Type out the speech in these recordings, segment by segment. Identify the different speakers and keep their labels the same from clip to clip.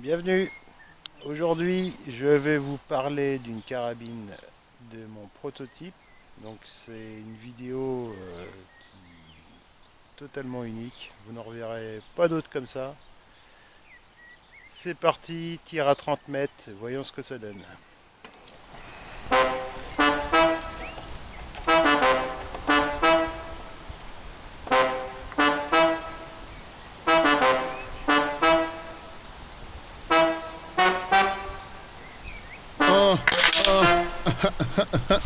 Speaker 1: Bienvenue. Aujourd'hui, je vais vous parler d'une carabine de mon prototype. Donc, c'est une vidéo qui est totalement unique. Vous n'en reverrez pas d'autres comme ça. C'est parti, tir à 30 mètres. Voyons ce que ça donne.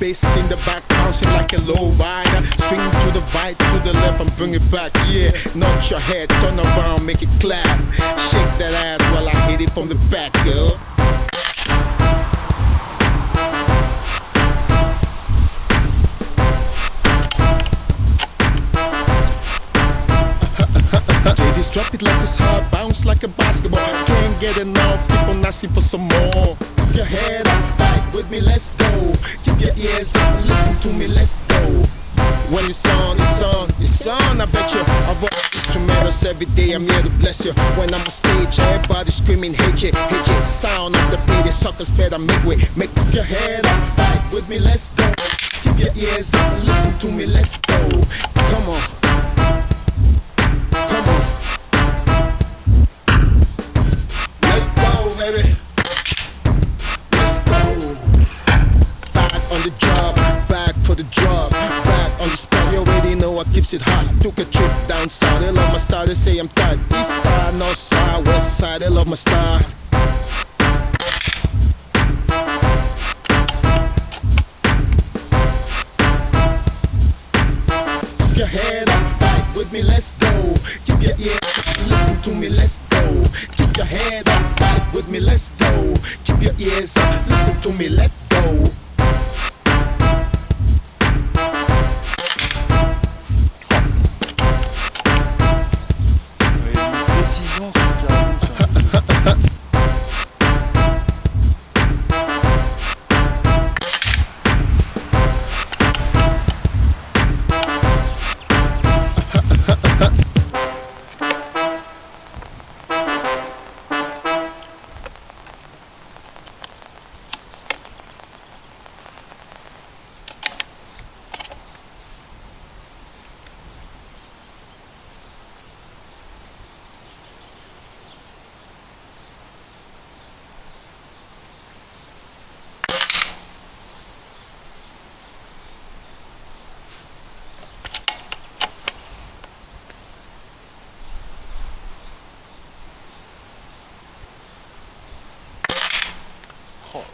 Speaker 2: Bass in the back, bouncing like a low rider. Swing to the right, to the left, and bring it back. Yeah, nod your head, turn around, make it clap. Shake that ass while I hit it from the back, girl. Ladies, drop it like it's hot, bounce like a basketball. Can't get enough, keep on asking for some more. Keep your head up, back with me, let's go. Keep your ears up, listen to me, let's go. When it's on, it's on, it's on, I bet you. I rock instrumentals every day, I'm here to bless you. When I'm on stage, everybody screaming, hey J, hey J. Sound of the beat, the suckers better make way. Make your head up, back with me, let's go. Keep your ears up, listen to me, let's go. Come on. Come on. Let go, baby. Let go. Back on the job, back for the job. Back on the spot, you already know what keeps it hot. Took a trip down south, they love my style, they say I'm tight. East side, north side, west side, they love my style. Keep your head up, back with me, let's go. Keep your ear, listen to me, let's go. Keep your head up, back with me, let's go. Keep your ears up, listen to me, let go.
Speaker 1: Vous avez une précision sur une carabine sur un vidéo. Oh.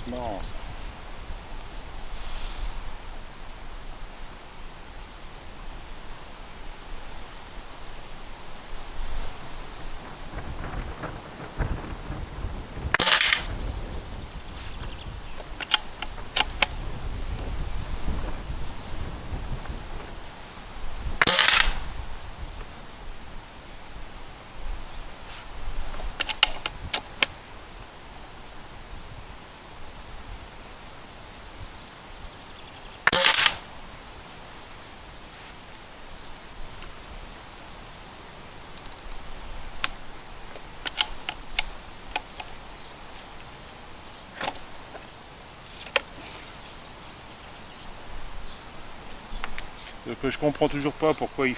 Speaker 1: Non, ça. Donc je comprends toujours pas pourquoi ils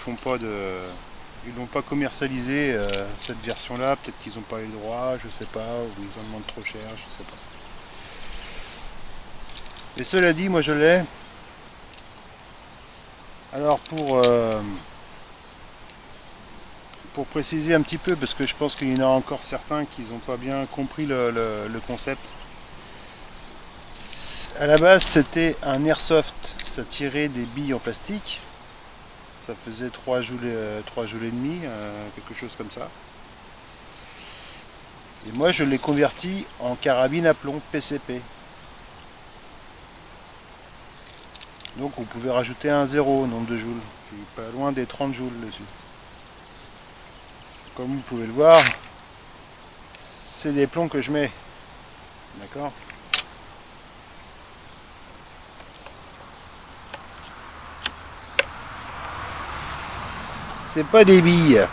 Speaker 1: l'ont pas commercialisé cette version là. Peut-être qu'ils n'ont pas eu le droit, je sais pas, ou ils en demandent trop cher, je sais pas. Et cela dit, moi je l'ai. Alors pour préciser un petit peu, parce que je pense qu'il y en a encore certains qui n'ont pas bien compris le concept. À la base c'était un airsoft, ça tirait des billes en plastique. Ça faisait 3 joules et demi, quelque chose comme ça. Et moi je l'ai converti en carabine à plomb PCP. Donc vous pouvez rajouter un 0 au nombre de joules. Je suis pas loin des 30 joules dessus. Comme vous pouvez le voir, c'est des plombs que je mets. D'accord ? C'est pas des billes.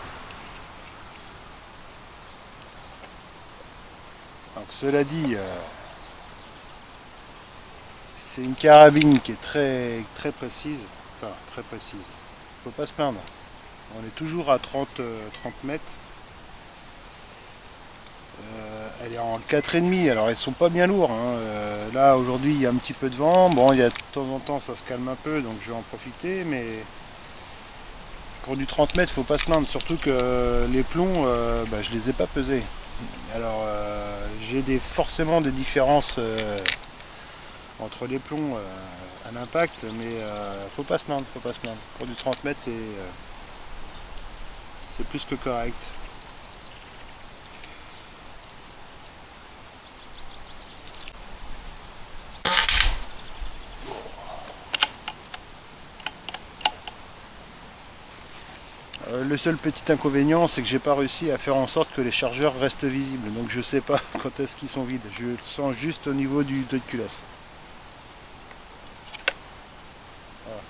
Speaker 1: Donc cela dit, c'est une carabine qui est très précise. Enfin, très précise. Faut pas se plaindre. On est toujours à 30 mètres. Elle est en 4,5, alors elles sont pas bien lourds. Hein. Là aujourd'hui il y a un petit peu de vent. Bon, il y a de temps en temps ça se calme un peu, donc je vais en profiter, mais pour du 30 mètres, faut pas se plaindre, surtout que les plombs, je les ai pas pesés. Alors j'ai forcément des différences entre les plombs à l'impact, mais faut pas se plaindre, faut pas se plaindre. Pour du 30 mètres, c'est plus que correct. Le seul petit inconvénient, c'est que j'ai pas réussi à faire en sorte que les chargeurs restent visibles, donc je sais pas quand est-ce qu'ils sont vides. Je le sens juste au niveau du dos de culasse. Voilà.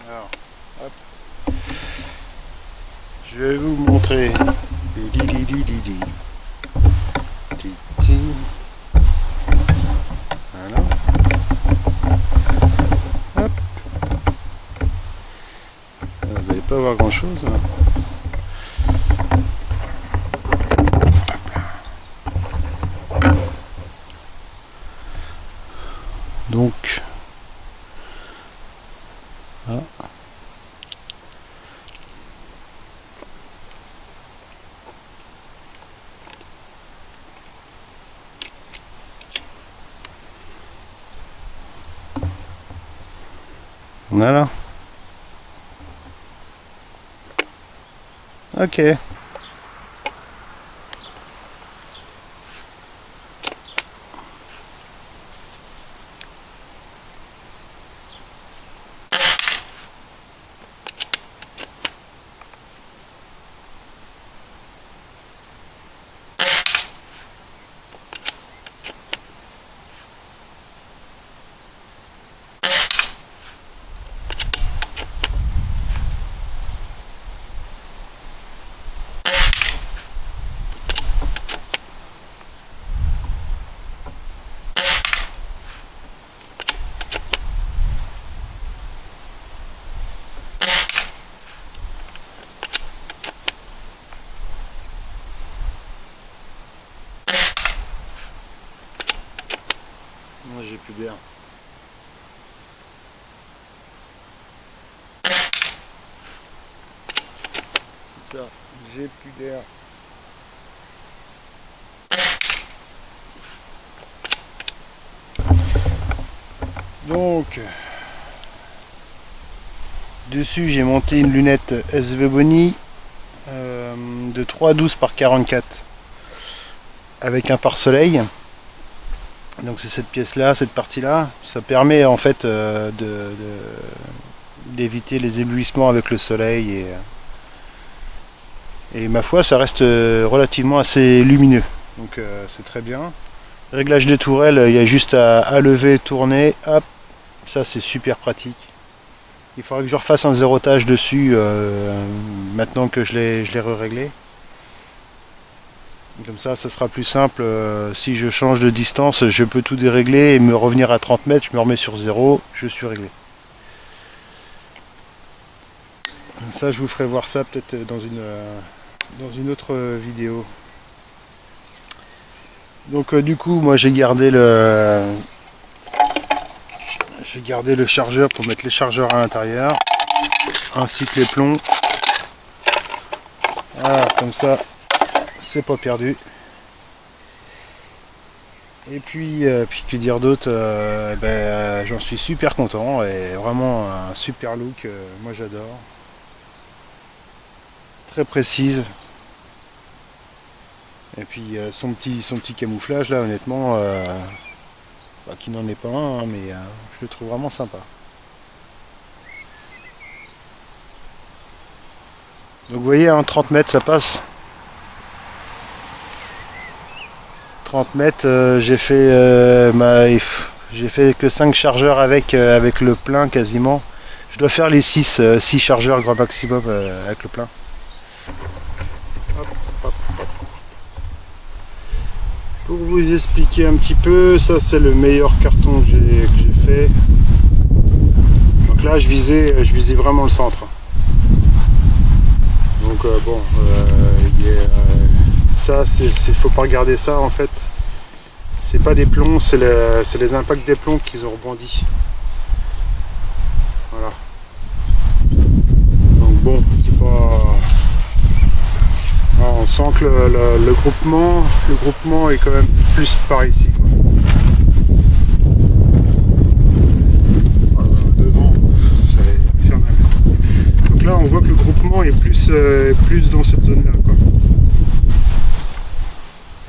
Speaker 1: Alors, hop. Je vais vous montrer. Voilà. Hop. Vous n'allez pas voir grand chose. Hein. Donc, ah. Voilà. Ok. Moi j'ai plus d'air. C'est ça, j'ai plus d'air. Donc, dessus j'ai monté une lunette SV Boni de 3,12 par 44 avec un pare-soleil. Donc c'est cette pièce là, cette partie là, ça permet en fait d'éviter les éblouissements avec le soleil et ma foi ça reste relativement assez lumineux. donc c'est très bien. Réglage des tourelles, il y a juste à lever, tourner, hop, ça c'est super pratique. Il faudrait que je refasse un zérotage dessus maintenant que je l'ai réglé. Comme ça sera plus simple. Si je change de distance, je peux tout dérégler et me revenir à 30 mètres, je me remets sur 0, je suis réglé. Ça, je vous ferai voir ça peut-être dans une autre vidéo. Donc du coup, moi j'ai gardé le chargeur pour mettre les chargeurs à l'intérieur, ainsi que les plombs. Voilà, comme ça, c'est pas perdu. Et puis que dire d'autre, j'en suis super content et vraiment un super look, moi j'adore. Très précise. Et puis son petit camouflage là, honnêtement, qui n'en est pas un, hein, mais je le trouve vraiment sympa. Donc vous voyez, en 30 mètres ça passe. 30 mètres, j'ai fait que 5 chargeurs avec le plein quasiment. Je dois faire les 6 chargeurs grand maximum avec le plein. Hop, hop, hop. Pour vous expliquer un petit peu, ça c'est le meilleur carton que j'ai fait. Donc là je visais vraiment le centre. Donc ça faut pas regarder ça en fait. C'est pas des plombs, c'est les impacts des plombs qu'ils ont rebondi. Voilà. Donc bon, c'est pas. On sent que le groupement est quand même plus par ici, quoi. Voilà, devant, c'est infernal. Donc là on voit que le groupement est plus dans cette zone là, quoi.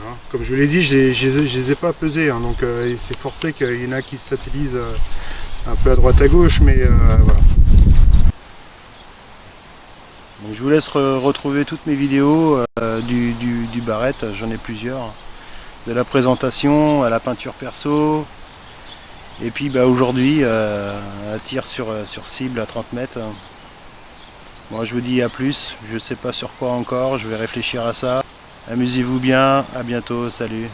Speaker 1: Hein, comme je vous l'ai dit, je les ai pas pesés, hein, donc c'est forcé qu'il y en a qui se satellisent un peu à droite à gauche, mais voilà. Donc je vous laisse retrouver toutes mes vidéos du barrette, j'en ai plusieurs, de la présentation à la peinture perso, et puis aujourd'hui un tir sur cible à 30 mètres. Moi je vous dis à plus, je ne sais pas sur quoi encore, je vais réfléchir à ça. Amusez-vous bien, à bientôt, salut.